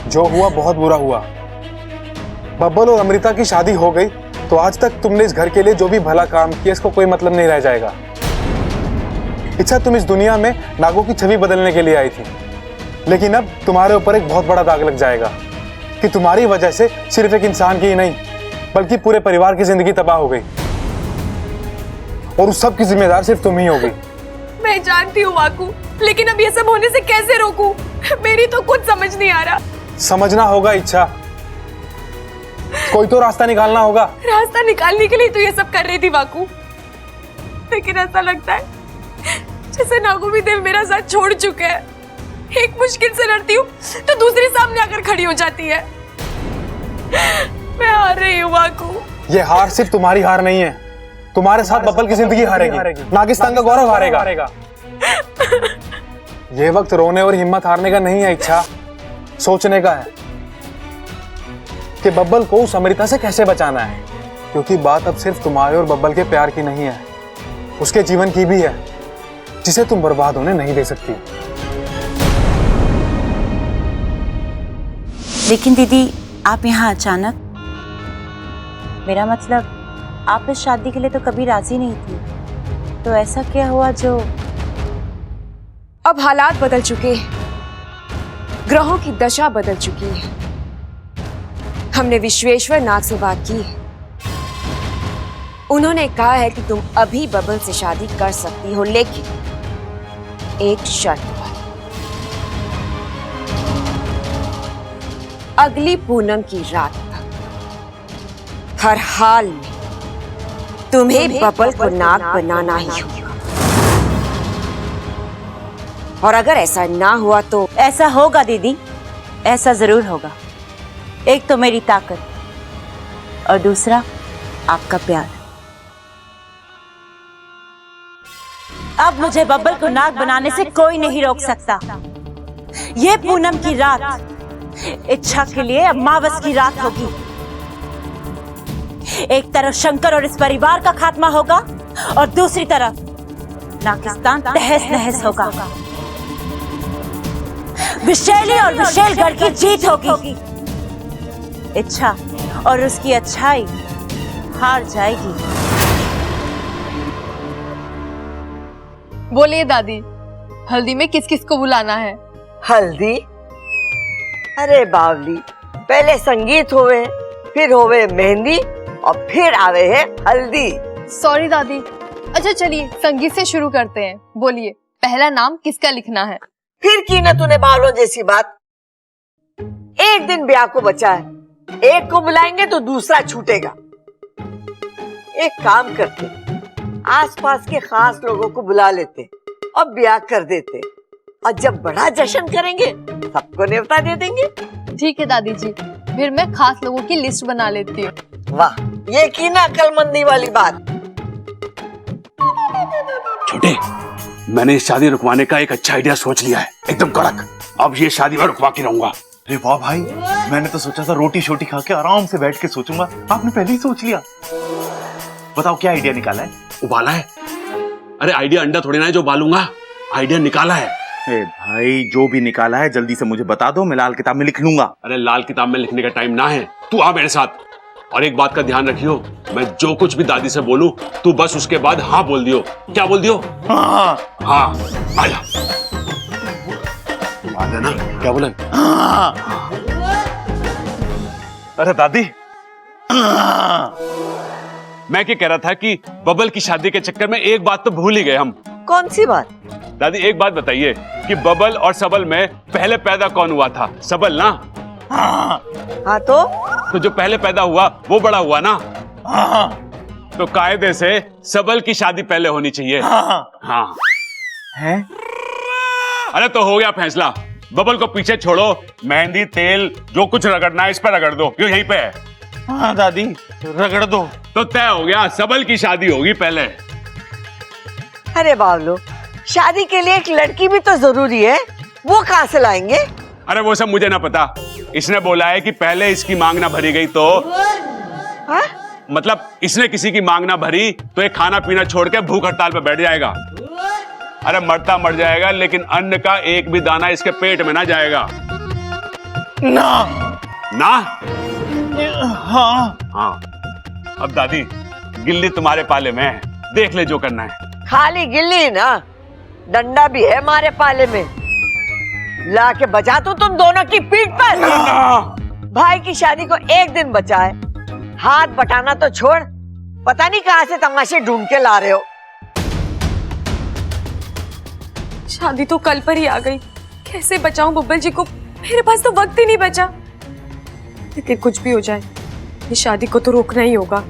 जो हुआ बहुत बुरा हुआ। बब्बल और अमृता की शादी हो गई तो आज तक तुमने इस घर के लिए जो भी भला काम किया इसको कोई मतलब नहीं रह जाएगा। इच्छा, तुम इस दुनिया में नागों की छवि बदलने के लिए आई थी, लेकिन अब तुम्हारे ऊपर एक बहुत बड़ा दाग लग जाएगा कि तुम्हारी वजह से सिर्फ एक इंसान की ही नहीं बल्कि पूरे परिवार की जिंदगी तबाह हो गई और उस सब की जिम्मेदार सिर्फ तुम ही होगी। मैं जानती हूँ वाकू, लेकिन अब ये सब होने से कैसे रोकूं? मेरी तो कुछ समझ नहीं आ रहा। समझना होगा इच्छा, कोई तो रास्ता निकालना होगा। रास्ता निकालने के लिए तो ये सब कर रही थी वाकू, लेकिन ऐसा लगता है जैसे नागू भी देव मेरा साथ छोड़ चुके हैं। एक मुश्किल से लड़ती हूँ तो दूसरी सामने आकर खड़ी हो जाती है। मैं हार रही हूँ वाकू। ये हार सिर्फ तुम्हारी हार नहीं है, तुम्हारे साथ बब्बल की जिंदगी हारेगी, नागिस्तान का गौरव हारेगा। ये वक्त रोने और हिम्मत हारने का नहीं है इच्छा, सोचने का है कि बब्बल को उस अमृता से कैसे बचाना है, क्योंकि बात अब सिर्फ तुम्हारे और बब्बल के प्यार की नहीं है, उसके जीवन की भी है जिसे तुम बर्बाद होने नहीं दे सकती। लेकिन दीदी, आप यहाँ अचानक? मेरा मतलब आप इस शादी के लिए तो कभी राजी नहीं थी, तो ऐसा क्या हुआ जो? अब हालात बदल चुके हैं, ग्रहों की दशा बदल चुकी है। हमने विश्वेश्वर नाग से बात की है, उन्होंने कहा है कि तुम अभी बबल से शादी कर सकती हो, लेकिन एक शर्त पर। अगली पूनम की रात तक हर हाल में तुम्हें बबल को नाग बनाना ही होगा, और अगर ऐसा ना हुआ तो? ऐसा होगा दीदी, ऐसा जरूर होगा। एक तो मेरी ताकत और दूसरा आपका प्यार। अब मुझे बब्बल को नाग बनाने से कोई नहीं रोक सकता। ये पूनम की रात इच्छा के लिए अमावस की रात होगी। एक तरफ शंकर और इस परिवार का खात्मा होगा और दूसरी तरफ नागिस्तान तहस नहस होगा। विशैली और विशेलगढ़ की जीत होगी। इच्छा और उसकी अच्छाई हार जाएगी। बोलिए दादी, हल्दी में किस किस को बुलाना है? हल्दी? अरे बावली, पहले संगीत होवे, फिर होवे मेहंदी और फिर आवे है हल्दी। सॉरी दादी। अच्छा चलिए संगीत से शुरू करते हैं। बोलिए, पहला नाम किसका लिखना है? फिर की ना तूने बावलों जैसी बात। एक दिन ब्याह को बचा है, एक को बुलाएंगे तो दूसरा छूटेगा। एक काम करते, आसपास के खास लोगों को बुला लेते और ब्याह कर देते, और जब बड़ा जश्न करेंगे सबको न्योता दे देंगे। ठीक है दादी जी, फिर मैं खास लोगों की लिस्ट बना लेती हूँ। वाह, ये की ना अक्लमंदी वाली बात। छोटे, मैंने इस शादी रुकवाने का एक अच्छा आइडिया सोच लिया है, एकदम कड़क। अब ये शादी मैं रुकवा के रहूंगा। अरे वाह भाई, मैंने तो सोचा था रोटी शोटी खा के आराम से बैठ के सोचूंगा, आपने पहले ही सोच लिया। बताओ क्या आइडिया निकाला है? उबाला है। अरे आइडिया अंडा थोड़ी ना है जो उबालूंगा, आइडिया निकाला है। अरे भाई, जो भी निकाला है जल्दी से मुझे बता दो, मैं लाल किताब में लिख लूंगा। अरे लाल किताब में लिखने का टाइम ना है, तू आ मेरे साथ। और एक बात का ध्यान रखियो, मैं जो कुछ भी दादी से बोलूं तू बस उसके बाद हाँ बोल दियो। क्या बोल दियो? हाँ हाँ। आजा आजा ना, क्या बोला? हाँ। अरे दादी, मैं क्या कह रहा था कि बबल की शादी के चक्कर में एक बात तो भूल ही गए हम। कौन सी बात? दादी एक बात बताइए कि बबल और सबल में पहले पैदा कौन हुआ था? सबल ना? हाँ तो जो पहले पैदा हुआ वो बड़ा हुआ ना? हाँ। तो कायदे से सबल की शादी पहले होनी चाहिए। हाँ। है? अरे तो हो गया फैसला, बबल को पीछे छोड़ो, मेहंदी तेल जो कुछ रगड़ना है इस पर रगड़ दो, यहीं पे है। हाँ दादी, रगड़ दो। तो तय हो गया, सबल की शादी होगी पहले। अरे बावलो, शादी के लिए एक लड़की भी तो जरूरी है, वो कहाँ से लाएंगे? अरे वो सब मुझे ना पता, इसने बोला है कि पहले इसकी मांग ना भरी गई तो हा? मतलब इसने किसी की मांग ना भरी तो एक खाना पीना छोड़ के भूख हड़ताल पे बैठ जाएगा। अरे मरता मर जाएगा, लेकिन अन्न का एक भी दाना इसके पेट में ना जाएगा। ना। ना? हाँ। हाँ, अब दादी गिल्ली तुम्हारे पाले में है, देख ले जो करना है। खाली गिल्ली ना, डंडा भी है हमारे पाले में, ला के बजा तू तुम दोनों की पीठ पर। भाई की शादी को एक दिन बचा है, हाथ बटाना तो छोड़, पता नहीं कहां से तमाशे ढूंढ के ला रहे हो। शादी तो कल पर ही आ गई, कैसे बचाऊं बब्बल जी को, मेरे पास तो वक्त ही नहीं बचा। लेकिन कुछ भी हो जाए, ये शादी को तो रोकना ही होगा।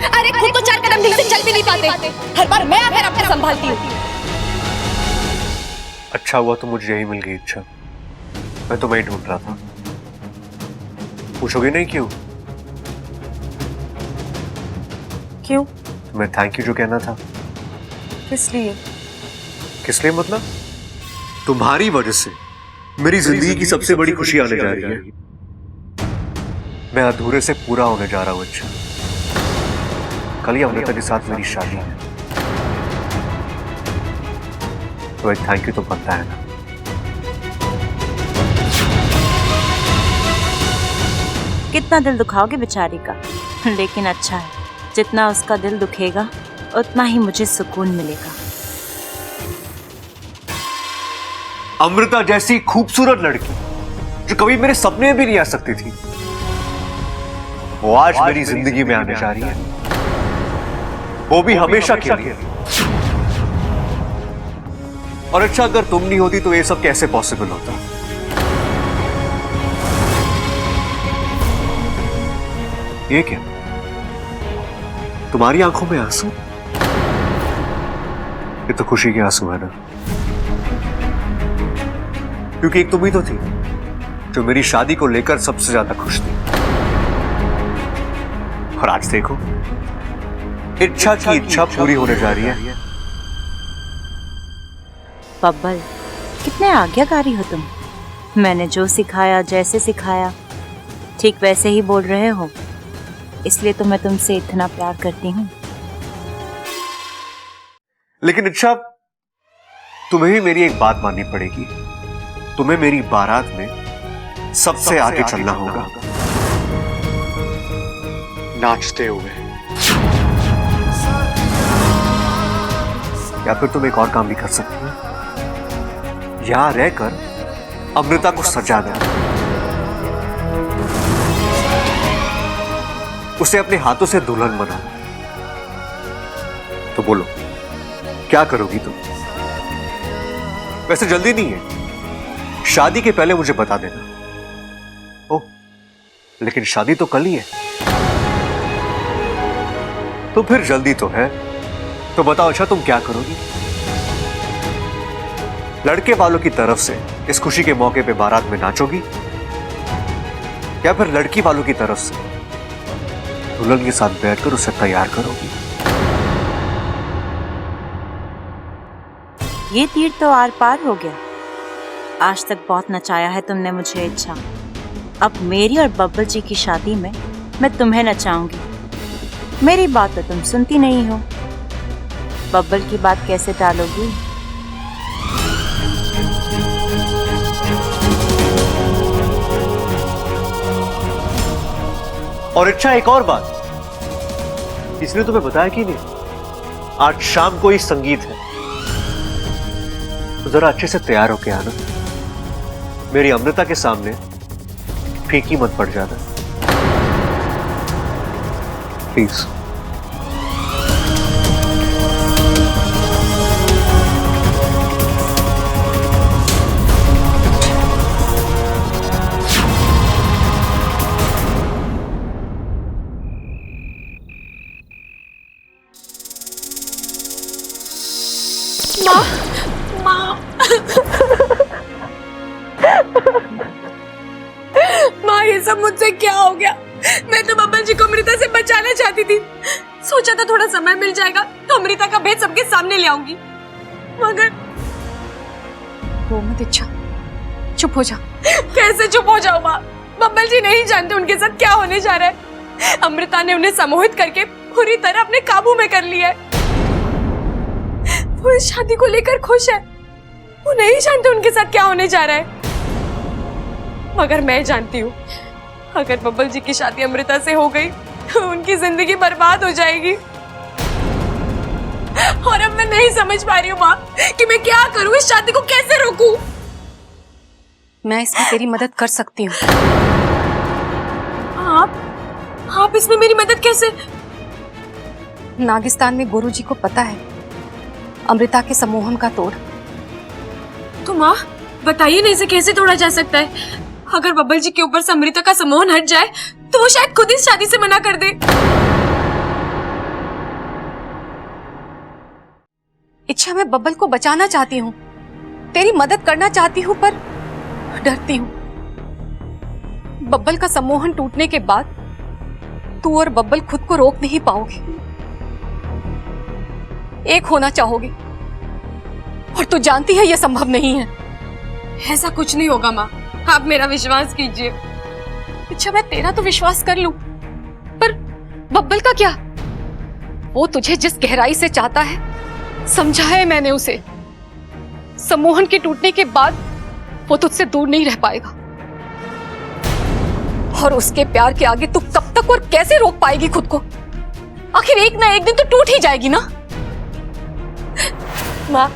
अरे खुद तो 4 कदम ठीक से चल भी नहीं पाते, हर बार मैं आकर आपको संभालती हूँ। अच्छा हुआ तो मुझे यही मिल गई इच्छा, मैं तो वही ढूंढ रहा था। पूछोगे नहीं क्यों? क्यों? मैं थैंक यू जो कहना था। किस लिए? किस लिए मतलब? तुम्हारी वजह से मेरी जिंदगी की सबसे बड़ी खुशी आने जा रही है। मैं अधूरे से पूरा होने जा रहा हूँ इच्छा। कल ही अमृता के साथ मेरी शादी है, तो एक थैंक यू तो बनता है ना। कितना दिल दुखाओगे बेचारी का, लेकिन अच्छा है, जितना उसका दिल दुखेगा उतना ही मुझे सुकून मिलेगा। अमृता जैसी खूबसूरत लड़की जो कभी मेरे सपने में भी नहीं आ सकती थी, वो आज मेरी जिंदगी में आने जा रही है, वो भी हमेशा के लिए। और अच्छा, अगर तुम नहीं होती तो ये सब कैसे पॉसिबल होता? ये क्या, तुम्हारी आंखों में आंसू? ये तो खुशी के आंसू है ना, क्योंकि एक तुम ही तो थी जो मेरी शादी को लेकर सबसे ज्यादा खुश थी। और आज देखो, इच्छा की इच्छा पूरी होने जा रही है। बब्बल, कितने आज्ञाकारी हो तुम। मैंने जो सिखाया, जैसे सिखाया, ठीक वैसे ही बोल रहे हो, इसलिए तो मैं तुमसे इतना प्यार करती हूँ। लेकिन इच्छा, तुम्हें ही मेरी एक बात माननी पड़ेगी। तुम्हें मेरी बारात में सबसे आगे चलना होगा, नाचते हुए। या फिर तुम एक और काम भी कर सकती हो, यहां रहकर अमृता को सजा देना, उसे अपने हाथों से दुल्हन बनाना। तो बोलो, क्या करोगी तुम? वैसे जल्दी नहीं है, शादी के पहले मुझे बता देना। ओह, लेकिन शादी तो कल ही है। तो फिर जल्दी तो है, तो बताओ अच्छा, तुम क्या करोगी? लड़के वालों की तरफ से इस खुशी के मौके पे बारात में नाचोगी, या फिर लड़की वालों की तरफ से दुल्हन के साथ बैठकर उसे तैयार करोगी? ये तीर तो आर पार हो गया। आज तक बहुत नचाया है तुमने मुझे इच्छा, अब मेरी और बब्बल जी की शादी में मैं तुम्हें नचाऊंगी। मेरी बात तो तुम सुनती नहीं हो, बब्बल की बात कैसे टालोगी? और अच्छा, एक और बात, इसने तुम्हें बताया कि नहीं, आज शाम को ही संगीत है, तो जरा अच्छे से तैयार होके आना। मेरी अमृता के सामने फीकी मत पड़ जाना, प्लीज। माँ, ये सब मुझसे क्या हो गया? मैं तो बब्बल जी को अमृता से बचाना चाहती थी। सोचा था थोड़ा समय मिल जाएगा तो अमृता का भेद सबके सामने ले आऊंगी, मगर रो मत इच्छा, चुप हो जा। कैसे चुप हो जाऊं माँ? बब्बल जी नहीं जानते उनके साथ क्या होने जा रहा है। अमृता ने उन्हें सम्मोहित करके पूरी तरह अपने काबू में कर लिया है। वो इस शादी को लेकर खुश है। वो नहीं जानते उनके साथ क्या होने जा रहा है, मगर मैं जानती हूँ अगर बब्बल जी की शादी अमृता से हो गई तो उनकी जिंदगी बर्बाद हो जाएगी। और अब मैं नहीं समझ पा रही हूँ माँ कि मैं क्या करूँ, इस शादी को कैसे रोकूं? मैं इसमें तेरी मदद कर सकती हूँ। आप इसमें मेरी मदद कैसे? नागिस्तान में गुरुजी को पता है अमृता के सम्मोहन का तोड़। तो माँ बताइए ना, इसे कैसे तोड़ा जा सकता है? अगर बब्बल जी के ऊपर से अमृता का सम्मोहन हट जाए तो वो शायद खुद इस शादी से मना कर दे। इच्छा, मैं बब्बल को बचाना चाहती हूँ, तेरी मदद करना चाहती हूँ, पर डरती हूँ बब्बल का सम्मोहन टूटने के बाद तू और बब्बल खुद को रोक नहीं पाओगे, एक होना चाहोगे, और तू जानती है यह संभव नहीं है। ऐसा कुछ नहीं होगा माँ, आप मेरा विश्वास कीजिए। अच्छा, मैं तेरा तो विश्वास कर लूं, पर बब्बल का क्या? वो तुझे जिस गहराई से चाहता है समझा है मैंने उसे। सम्मोहन के टूटने के बाद वो तुझसे दूर नहीं रह पाएगा, और उसके प्यार के आगे तू कब तक और कैसे रोक पाएगी खुद को? आखिर एक ना एक दिन तो टूट ही जाएगी ना। माँ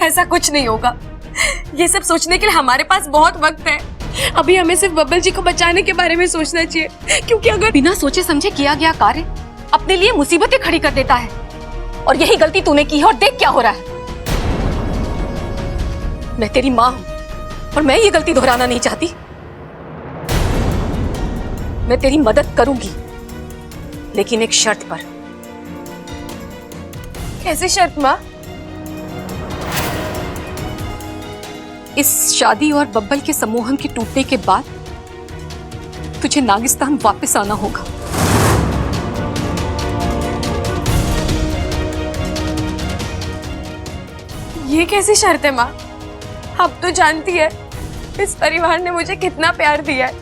ऐसा कुछ नहीं होगा, ये सब सोचने के लिए हमारे पास बहुत वक्त है। अभी हमें सिर्फ बब्बल जी को बचाने के बारे में सोचना चाहिए, क्योंकि अगर बिना सोचे समझे किया गया कार्य अपने लिए मुसीबतें खड़ी कर देता है, और यही गलती तूने की है, और देख क्या हो रहा है। मैं तेरी माँ हूं और मैं ये गलती दोहराना नहीं चाहती। मैं तेरी मदद करूंगी, लेकिन एक शर्त पर। कैसी शर्त माँ? इस शादी और बब्बल के सम्मोहन के टूटने के बाद तुझे नागिस्तान वापस आना होगा। ये कैसी शर्त है माँ? आप तो जानती है इस परिवार ने मुझे कितना प्यार दिया है।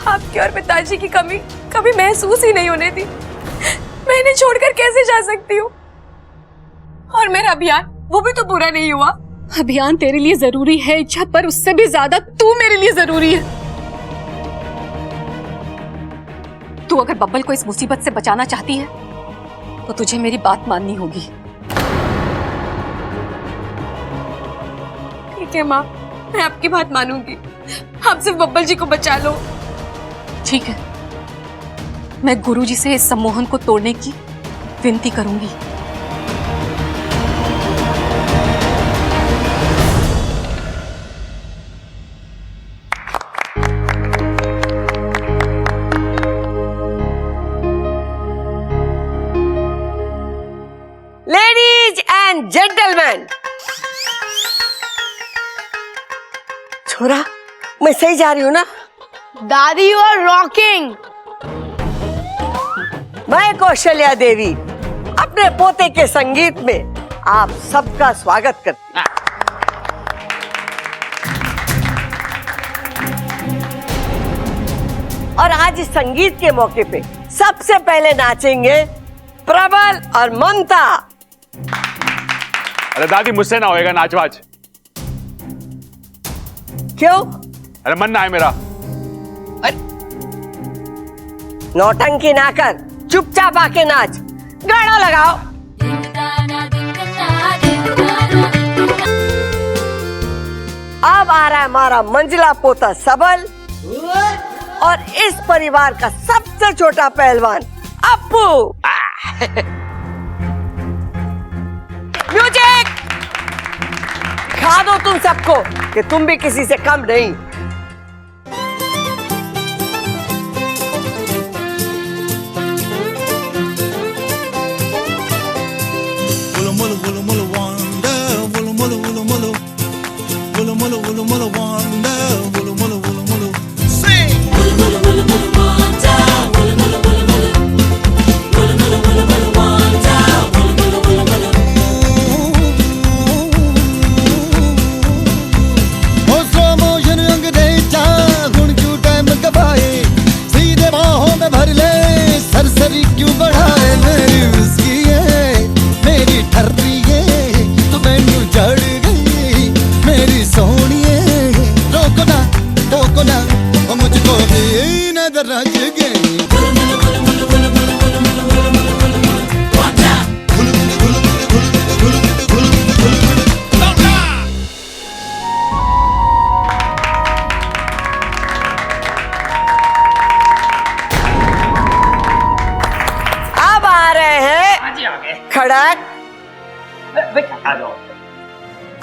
आपकी और पिताजी की कमी कभी महसूस ही नहीं होने दी। मैं इन्हें छोड़कर कैसे जा सकती हूँ? और मेरा अभियान वो भी तो पूरा नहीं हुआ। अभियान तेरे लिए जरूरी है इच्छा, पर उससे भी ज्यादा तू मेरे लिए जरूरी है। तू अगर बब्बल को इस मुसीबत से बचाना चाहती है तो तुझे मेरी बात माननी होगी। ठीक है माँ, मैं आपकी बात मानूंगी। आप सिर्फ बब्बल जी को बचा लो। ठीक है, मैं गुरुजी से इस सम्मोहन को तोड़ने की विनती करूंगी। लेडीज एंड जेंटलमैन, छोरा मैं सही जा रही हूँ ना? दादी और रॉकिंग। मैं कौशल्या देवी अपने पोते के संगीत में आप सबका स्वागत करती हूँ। और आज इस संगीत के मौके पे सबसे पहले नाचेंगे प्रबल और ममता। अरे दादी मुझसे ना होएगा नाचवाच। क्यों? अरे मन ना है मेरा। नौटंकी ना कर, चुपचाप आके नाच। गाना लगाओ। अब आ रहा है हमारा मंजिला पोता सबल और इस परिवार का सबसे छोटा पहलवान अप्पू। म्यूजिक! खा दो तुम सबको कि तुम भी किसी से कम नहीं। Wonder, sing. रच गई अब आ रहे हैं खड़क।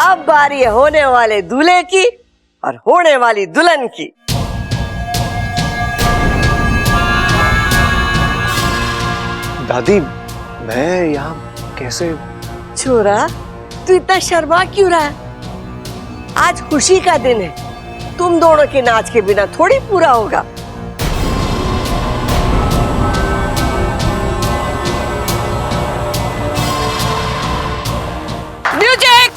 अब बारी है होने वाले दूल्हे की और होने वाली दुल्हन की। दादी मैं यहाँ कैसे? छोरा तू इतना शर्मा क्यों रहा है? आज खुशी का दिन है, तुम दोनों के नाच के बिना थोड़ी पूरा होगा। म्यूजिक।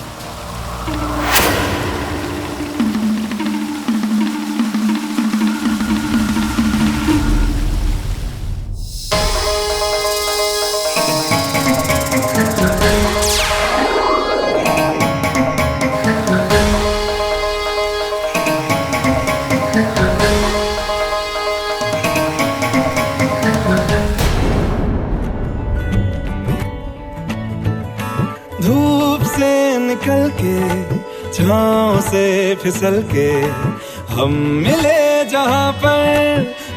धूप से निकल के छाँव से फिसल के हम मिले जहाँ पर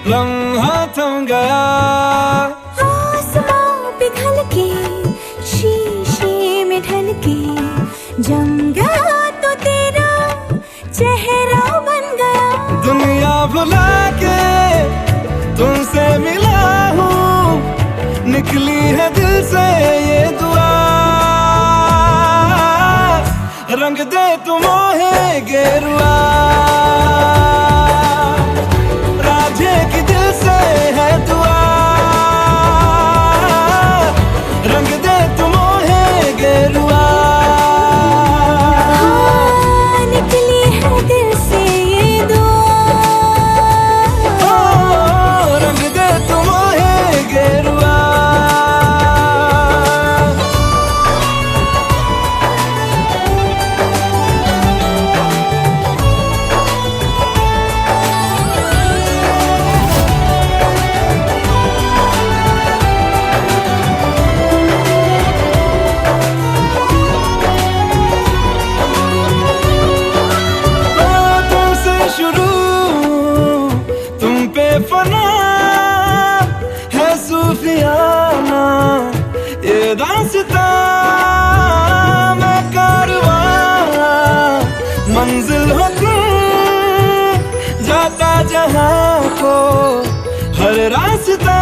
लम्हा थम गया। आसमां पिघल के शीशे में ढल के जम गया तो तेरा चेहरा बन गया। दुनिया भुला के तुमसे मिला हूँ, निकली है दिल से ये दुआ। रंग दे तुम मोहे गेरुआ, राधे की दिल से है दुआ। रंग दे तुम मोहे गेरुआ, निकली है दिल से ये दुआ। रंग दे तुम मोहे गेरुआ। फना है सूफियाना ये दास्तां, मैं कारवां मंजिल हो तुम, जाता जहां को हर रास्ता।